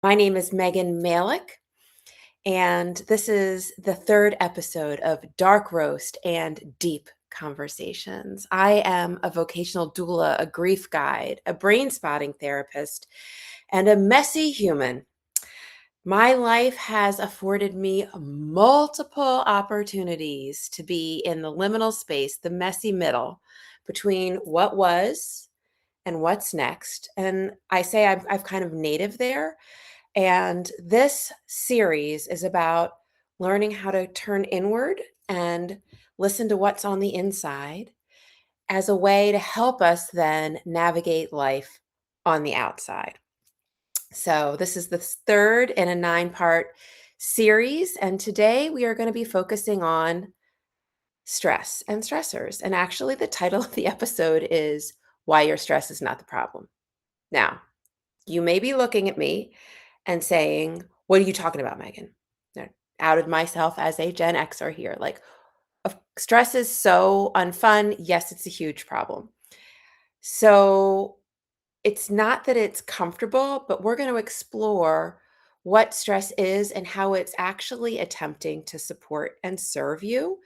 My name is Megan Malick, and this is the third episode of Dark Roast and Deep Conversations. I am a vocational doula, a grief guide, a brain spotting therapist, and a messy human. My life has afforded me multiple opportunities to be in the liminal space, the messy middle between what was and what's next. And I say I've kind of native there, and this series is about learning how to turn inward and listen to what's on the inside as a way to help us then navigate life on the outside. So, this is the third in a 9-part series. And today we are going to be focusing on stress and stressors. And actually, the title of the episode is Why Your Stress is Not the Problem. Now, you may be looking at me and saying, "What are you talking about, Megan?" I outed myself as a Gen Xer here. Like, stress is so unfun. Yes, it's a huge problem. So it's not that it's comfortable, but we're going to explore what stress is and how it's actually attempting to support and serve you,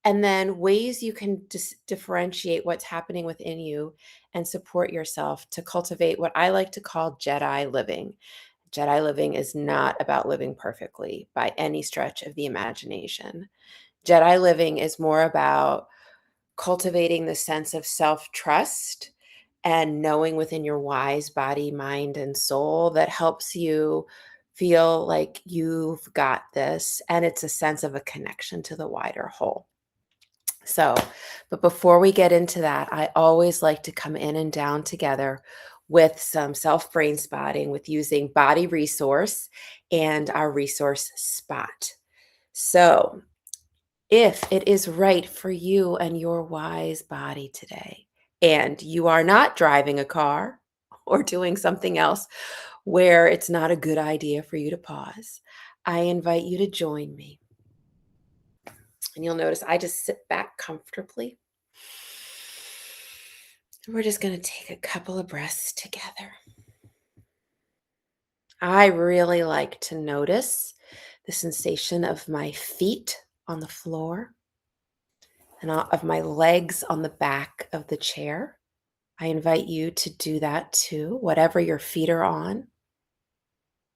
and then ways you can differentiate what's happening within you and support yourself to cultivate what I like to call Jedi living. Jedi living is not about living perfectly by any stretch of the imagination. Jedi living is more about cultivating the sense of self trust and knowing within your wise body, mind, and soul that helps you feel like you've got this. And it's a sense of a connection to the wider whole. So, but before we get into that, I always like to come in and down together with some self brain spotting with using body resource and our resource spot. So, if it is right for you and your wise body today, and you are not driving a car or doing something else where it's not a good idea for you to pause, I invite you to join me. And you'll notice I just sit back comfortably. We're just going to take a couple of breaths together. I really like to notice the sensation of my feet on the floor and of my legs on the back of the chair. I invite you to do that too, whatever your feet are on,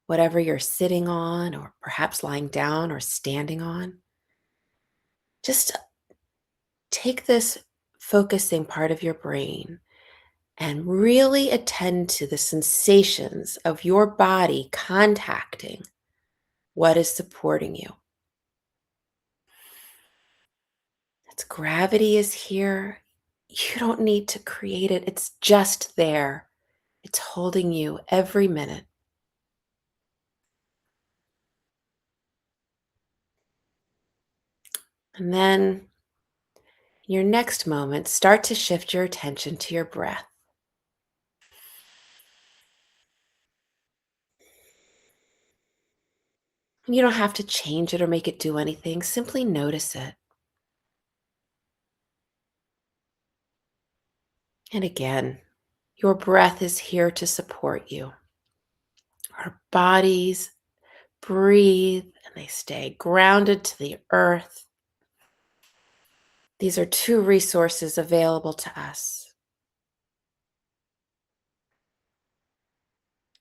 whatever you're sitting on, or perhaps lying down or standing on. Just take this focusing part of your brain and really attend to the sensations of your body contacting what is supporting you. Its gravity is here. You don't need to create it, it's just there. It's holding you every minute. And then, in your next moment, start to shift your attention to your breath. You don't have to change it or make it do anything, simply notice it. And again, your breath is here to support you. Our bodies breathe and they stay grounded to the earth. These are two resources available to us.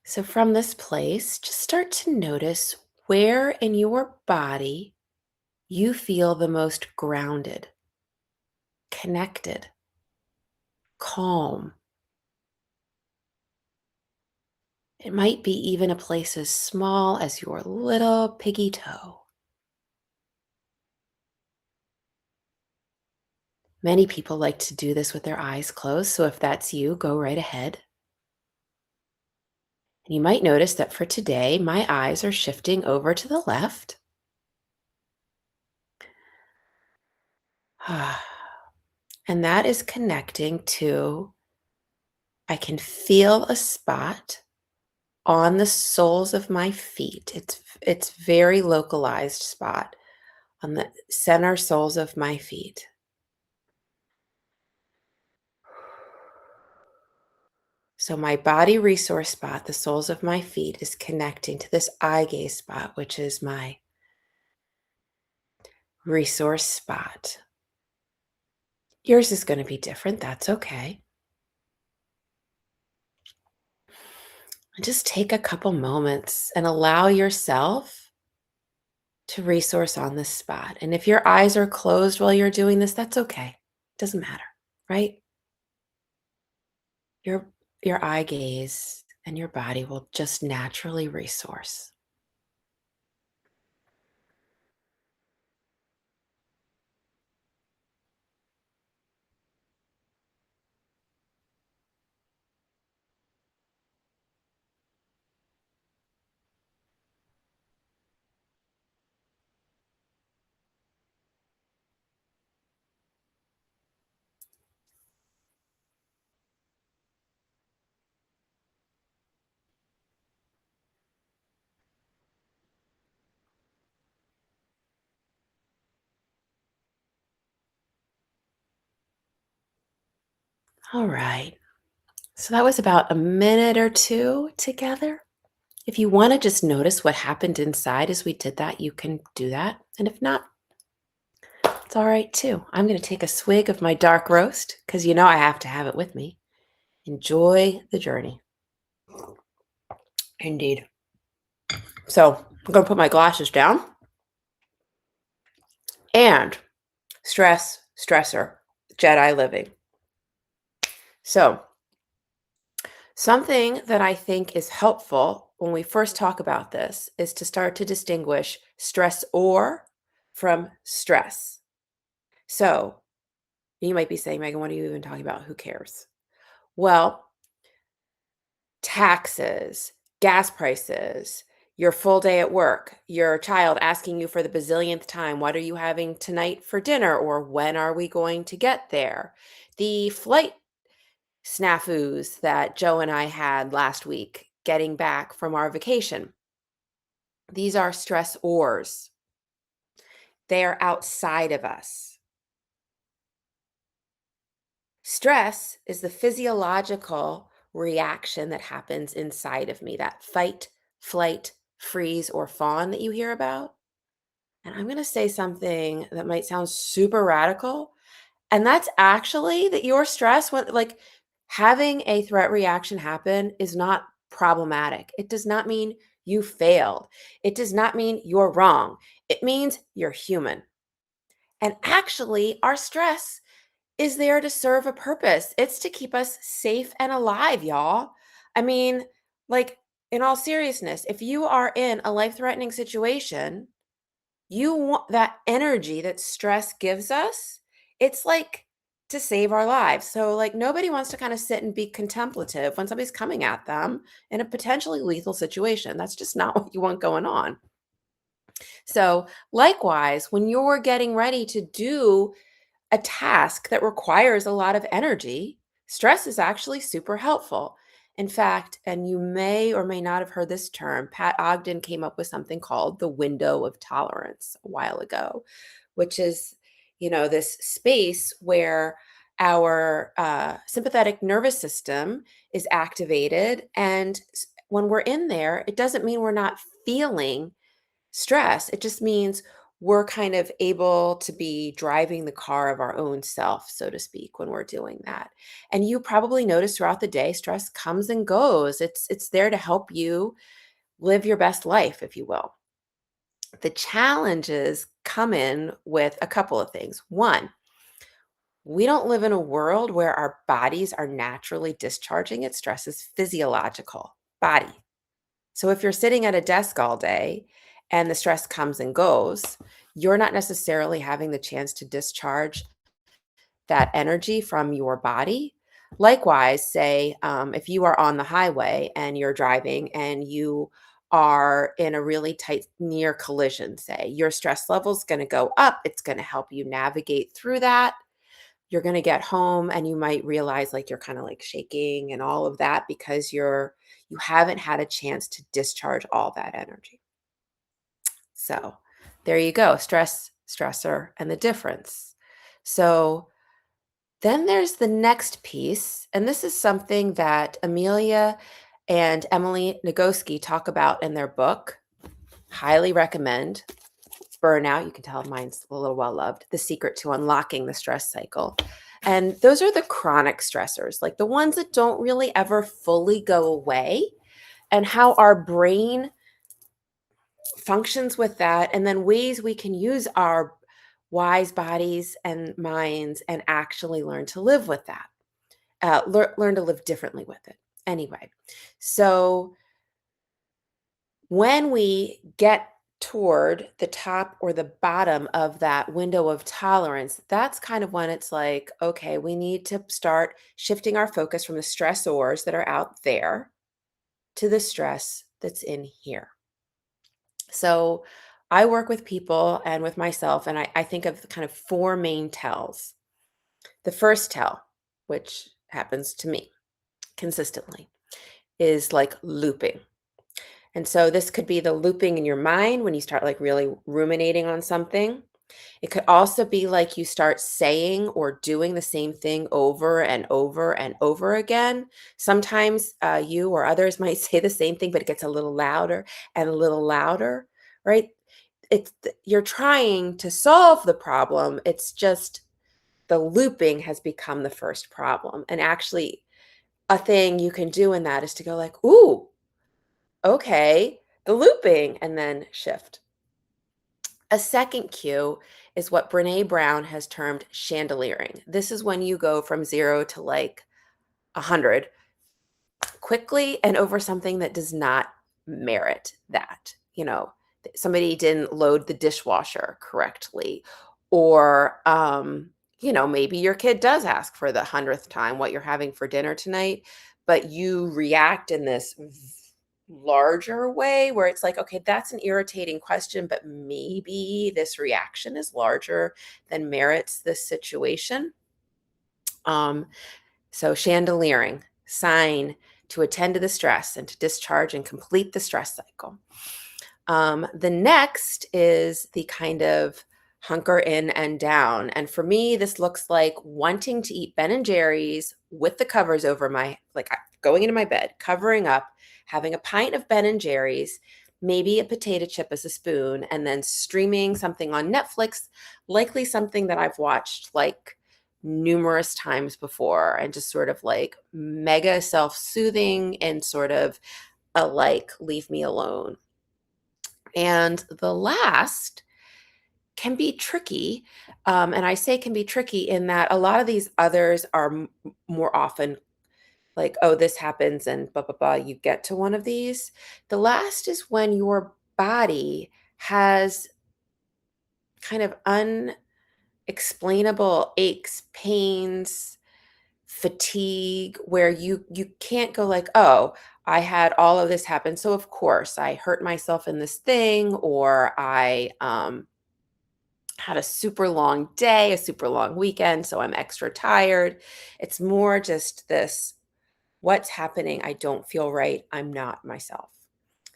So, from this place, just start to notice where in your body you feel the most grounded, connected, calm. It might be even a place as small as your little piggy toe. Many people like to do this with their eyes closed, so if that's you, go right ahead. And you might notice that for today, my eyes are shifting over to the left. And that is connecting to, I can feel a spot on the soles of my feet. It's very localized spot on the center soles of my feet. So my body resource spot, the soles of my feet, is connecting to this eye gaze spot, which is my resource spot. Yours is going to be different. That's okay. Just take a couple moments and allow yourself to resource on this spot. And if your eyes are closed while you're doing this, that's okay. Doesn't matter, right? Your your eye gaze and your body will just naturally resource. All right. So that was about a minute or two together. If you want to just notice what happened inside as we did that, you can do that. And if not, it's all right too. I'm going to take a swig of my dark roast because you know I have to have it with me. Enjoy the journey. Indeed. So I'm going to put my glasses down and stressor, Jedi living. So something that I think is helpful when we first talk about this is to start to distinguish stress or from stress. So you might be saying, Megan, what are you even talking about? Who cares? Well, taxes, gas prices, your full day at work, your child asking you for the bazillionth time, what are you having tonight for dinner? Or when are we going to get there? The flight snafus that Joe and I had last week getting back from our vacation. These are stressors. They are outside of us. Stress is the physiological reaction that happens inside of me, that fight, flight, freeze, or fawn that you hear about. And I'm going to say something that might sound super radical. And that's actually that your stress, when like having a threat reaction happen, is not problematic. It does not mean you failed. It does not mean you're wrong. It means you're human. And actually, our stress is there to serve a purpose. It's to keep us safe and alive, y'all. I mean, like, in all seriousness, if you are in a life threatening situation, you want that energy that stress gives us. It's like to save our lives. So, like, nobody wants to kind of sit and be contemplative when somebody's coming at them in a potentially lethal situation. That's just not what you want going on. So, likewise, when you're getting ready to do a task that requires a lot of energy, stress is actually super helpful. In fact, and you may or may not have heard this term, Pat Ogden came up with something called the window of tolerance a while ago, which is, this space where our sympathetic nervous system is activated. And when we're in there, it doesn't mean we're not feeling stress. It just means we're kind of able to be driving the car of our own self, so to speak, when we're doing that. And you probably notice throughout the day, stress comes and goes. It's there to help you live your best life, if you will. The challenges come in with a couple of things. One, we don't live in a world where our bodies are naturally discharging it. Stress is physiological, body. So if you're sitting at a desk all day and the stress comes and goes, you're not necessarily having the chance to discharge that energy from your body. Likewise, say if you are on the highway and you're driving and you are in a really tight near collision, say your stress level is going to go up. It's going to help you navigate through that. You're going to get home and you might realize like you're kind of like shaking and all of that because you haven't had a chance to discharge all that energy. So there you go, stress, stressor, and the difference. So Then there's the next piece, and this is something that Amelia and Emily Nagoski talk about in their book. Highly recommend. Burnout, you can tell mine's a little well loved. The Secret to Unlocking the Stress Cycle. And those are the chronic stressors, like the ones that don't really ever fully go away, and how our brain functions with that, and then ways we can use our wise bodies and minds and actually learn to live with that, learn to live differently with it. Anyway, so when we get toward the top or the bottom of that window of tolerance, that's kind of when it's like, okay, we need to start shifting our focus from the stressors that are out there to the stress that's in here. So I work with people and with myself, and I think of kind of four main tells. The first tell, which happens to me consistently, is like looping. And so this could be the looping in your mind when you start like really ruminating on something. It could also be like you start saying or doing the same thing over and over and over again. Sometimes you or others might say the same thing, but it gets a little louder and a little louder, right? You're trying to solve the problem. It's just the looping has become the first problem. And actually, a thing you can do in that is to go like, ooh, okay, the looping, and then shift. A second cue is what Brene Brown has termed chandeliering. This is when you go from 0 to like 100 quickly and over something that does not merit that. Somebody didn't load the dishwasher correctly, or maybe your kid does ask for the 100th time what you're having for dinner tonight, but you react in this larger way where it's like, okay, that's an irritating question, but maybe this reaction is larger than merits this situation. So chandeliering, sign to attend to the stress and to discharge and complete the stress cycle. The next is the kind of hunker in and down. And for me, this looks like wanting to eat Ben and Jerry's with the covers over going into my bed, covering up, having a pint of Ben and Jerry's, maybe a potato chip as a spoon, and then streaming something on Netflix, likely something that I've watched like numerous times before, and just sort of like mega self-soothing and sort of a like, leave me alone. And the last can be tricky. And I say can be tricky in that a lot of these others are more often like, oh, this happens and blah, blah, blah, you get to one of these. The last is when your body has kind of unexplainable aches, pains, fatigue, where you can't go like, oh, I had all of this happen, so of course I hurt myself in this thing, or I had a super long day, a super long weekend, so I'm extra tired. It's more just this, what's happening? I don't feel right. I'm not myself.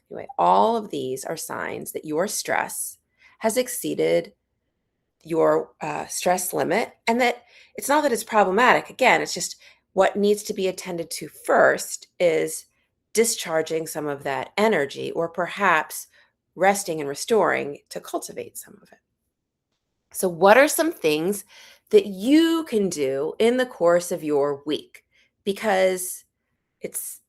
Anyway, all of these are signs that your stress has exceeded your stress limit, and that it's not that it's problematic. Again, it's just what needs to be attended to first is discharging some of that energy, or perhaps resting and restoring to cultivate some of it. So, what are some things that you can do in the course of your week? Because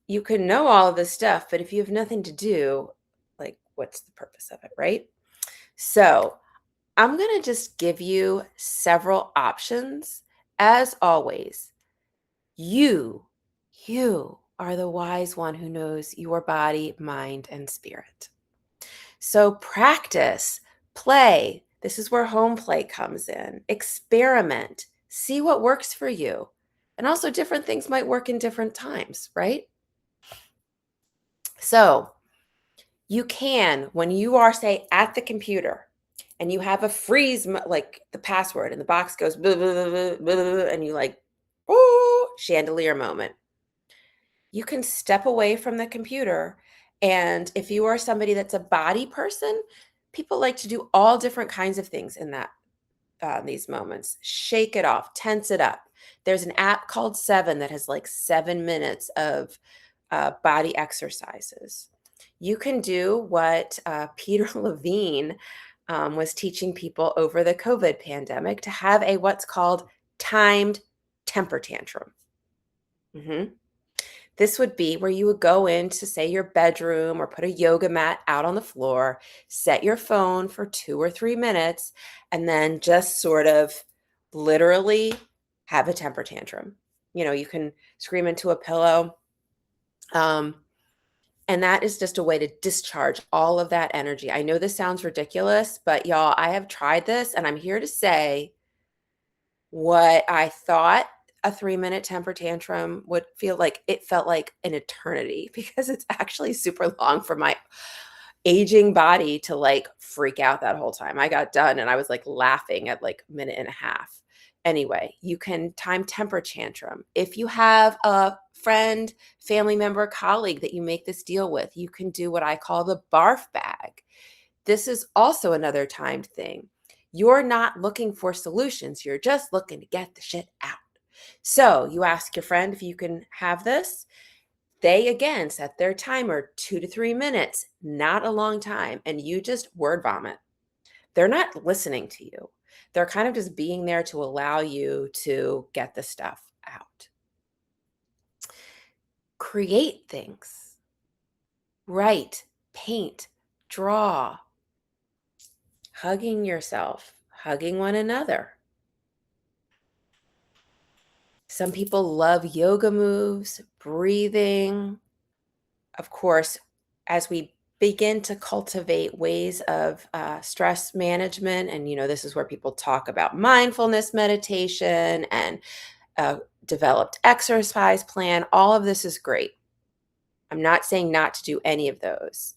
you can know all of this stuff, but if you have nothing to do, like, what's the purpose of it, right? So, I'm going to just give you several options. As always, you are the wise one who knows your body, mind, and spirit. So practice, play. This is where home play comes in. Experiment, see what works for you. And also, different things might work in different times, right? So you can, when you are, say, at the computer and you have a freeze, like the password and the box goes, blah, blah, blah, blah, blah, and you like, oh, chandelier moment. You can step away from the computer. And if you are somebody that's a body person, people like to do all different kinds of things in that these moments. Shake it off, tense it up. There's an app called Seven that has like 7 minutes of body exercises. You can do what Peter Levine was teaching people over the COVID pandemic to have a what's called timed temper tantrum. Mhm. This would be where you would go into, say, your bedroom or put a yoga mat out on the floor, set your phone for 2 or 3 minutes, and then just sort of literally have a temper tantrum. You can scream into a pillow. Um, and that is just a way to discharge all of that energy. I know this sounds ridiculous, but y'all, I have tried this and I'm here to say what I thought a 3-minute temper tantrum would feel like, it felt like an eternity because it's actually super long for my aging body to like freak out that whole time. I got done and I was like laughing at like minute and a half. Anyway, you can time temper tantrum. If you have a friend, family member, colleague that you make this deal with, you can do what I call the barf bag. This is also another timed thing. You're not looking for solutions, you're just looking to get the shit out. So you ask your friend if you can have this. They again set their timer 2 to 3 minutes, not a long time, and you just word vomit. They're not listening to you. They're kind of just being there to allow you to get the stuff out. Create things, write, paint, draw, hugging yourself, hugging one another. Some people love yoga moves, breathing. Of course, as we begin to cultivate ways of stress management, and this is where people talk about mindfulness meditation and developed exercise plan, all of this is great. I'm not saying not to do any of those.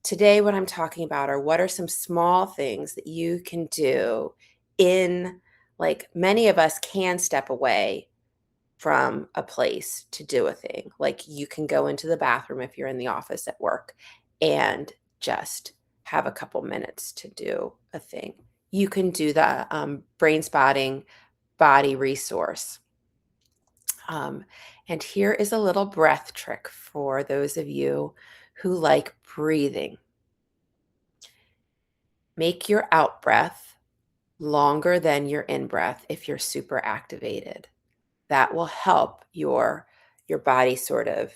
Today, what I'm talking about are what are some small things that you can do in, like, many of us can step away from a place to do a thing. Like you can go into the bathroom if you're in the office at work and just have a couple minutes to do a thing. You can do the brain spotting body resource. And here is a little breath trick for those of you who like breathing. Make your out breath longer than your in breath if you're super activated. That will help your body sort of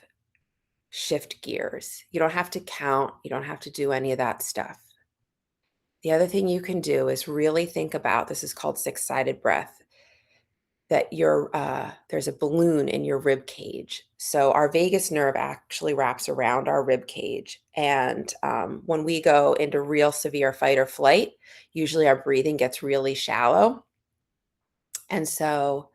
shift gears. You don't have to count, you don't have to do any of that stuff. The other thing you can do is really think about, this is called six-sided breath, that there's a balloon in your rib cage. So our vagus nerve actually wraps around our rib cage. And when we go into real severe fight or flight, usually our breathing gets really shallow. And so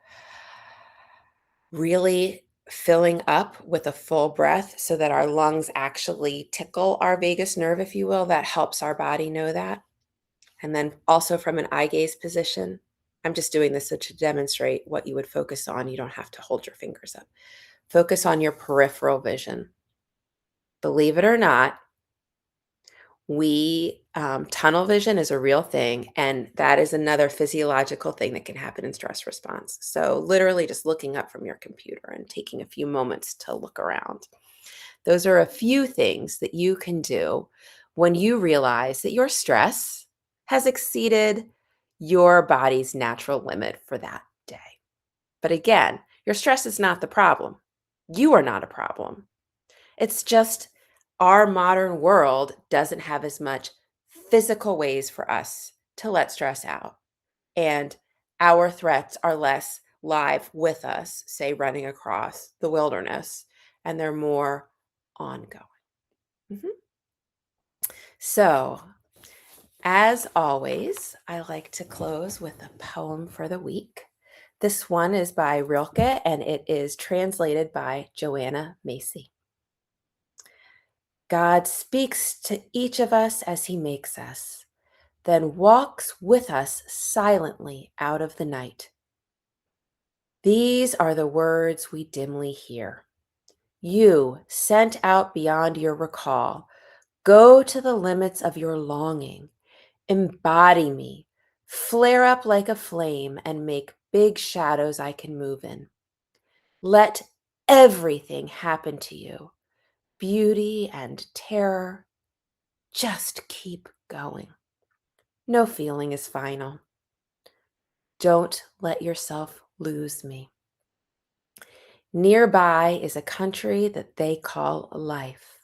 really filling up with a full breath so that our lungs actually tickle our vagus nerve, if you will, that helps our body know that. And then also from an eye gaze position, I'm just doing this to demonstrate what you would focus on. You don't have to hold your fingers up. Focus on your peripheral vision. Believe it or not, tunnel vision is a real thing, and that is another physiological thing that can happen in stress response. So literally just looking up from your computer and taking a few moments to look around. Those are a few things that you can do when you realize that your stress has exceeded your body's natural limit for that day. But again, your stress is not the problem. You are not a problem. It's just our modern world doesn't have as much physical ways for us to let stress out. And our threats are less live with us, say running across the wilderness, and they're more ongoing. Mhm. So, as always, I like to close with a poem for the week. This one is by Rilke and it is translated by Joanna Macy. God speaks to each of us as he makes us, then walks with us silently out of the night. These are the words we dimly hear. You, sent out beyond your recall, go to the limits of your longing, embody me, flare up like a flame, and make big shadows I can move in. Let everything happen to you, beauty and terror. Just keep going. No feeling is final. Don't let yourself lose me. Nearby is a country that they call life.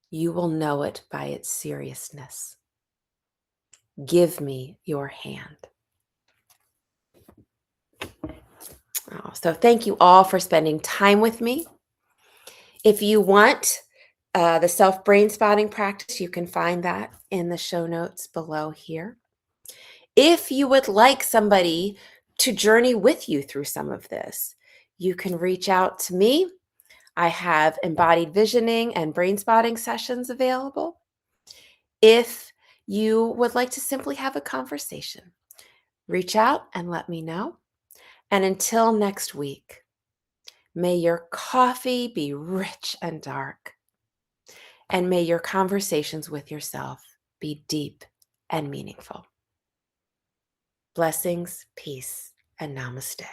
You will know it by its seriousness. Give me your hand. Oh, so thank you all for spending time with me. If you want the self-brain spotting practice, you can find that in the show notes below here. If you would like somebody to journey with you through some of this, you can reach out to me. I have embodied visioning and brain spotting sessions available. If you would like to simply have a conversation, reach out and let me know. And until next week, may your coffee be rich and dark, and may your conversations with yourself be deep and meaningful. Blessings, peace, and namaste.